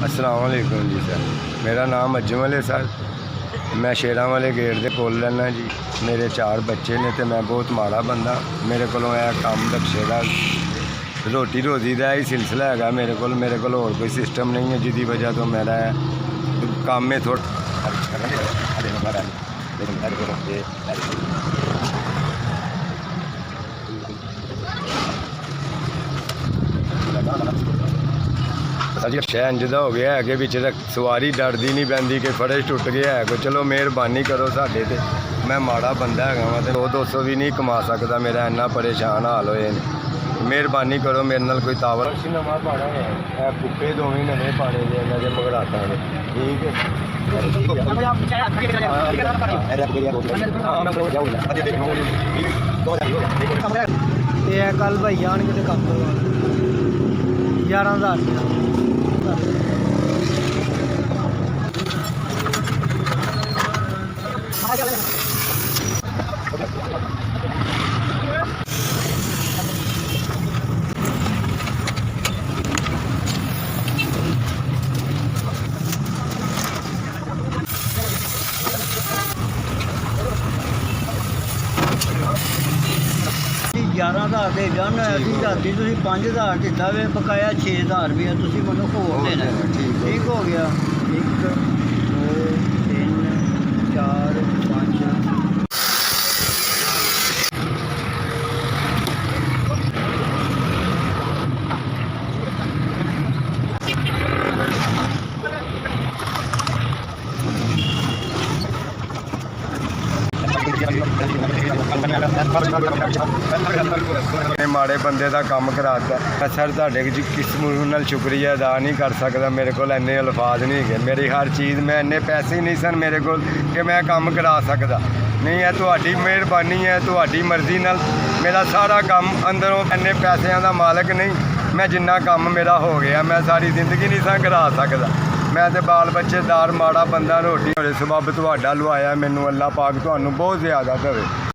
अस्सलाम वालेकुम जी सर, मेरा नाम अजमल है सर। मैं शेरां वाले गेट के कोल रहना जी। मेरे 4 बच्चे ने तो मैं बहुत माड़ा बंदा। मेरे को काम रक्शे का रोटी रोजी का ही सिलसिला है मेरे को और कोई सिस्टम नहीं है, जिसकी वजह तो मेरा काम में थोड़ा शह इंज का हो गया है कि बिच सवारी डरदी नहीं पैंदी कि फड़े टुट गया है कोई। चलो मेहरबानी करो साडे ते, मैं माड़ा बंदा है वा तो 200 भी नहीं कमा सकता। मेरा इन्ना परेशान हाल होए ने, मेहरबानी करो मेरे नाल कोई तावर नवा पाना है। कुप्पे दोवें नवे पाने ने इन्हां दे मगराटा ने, ठीक है। कल भाई आने तो कम 11,000 दे जान। अभी राती 5,000 दिता वे, बकाया 6,000 रुपया तुम मैं होर देना। ठीक हो गया। 1 2 3 4 5 माड़े बंदे का काम कराता सर। तुहाडे किस मुँह नाल शुक्रिया अदा नहीं कर सकता। मेरे को इन्ने अल्फाज नहीं है। मेरी हर चीज़ मैं इन्ने पैसे नहीं सन मेरे को कि मैं काम करा सकता। नहीं है तुहाडी मेहरबानी है, तुहाडी मर्जी नाल मेरा सारा काम अंदरों इन्ने पैसों का मालक नहीं। मैं जिन्ना काम मेरा हो गया मैं सारी जिंदगी नहीं सा करा सकता। मैं तो बाल बच्चेदार माड़ा बंदा। रोटी सबब तुहाडा लवाया मैनू, अल्लाह पाक तुहानू बहुत ज़्यादा देवे।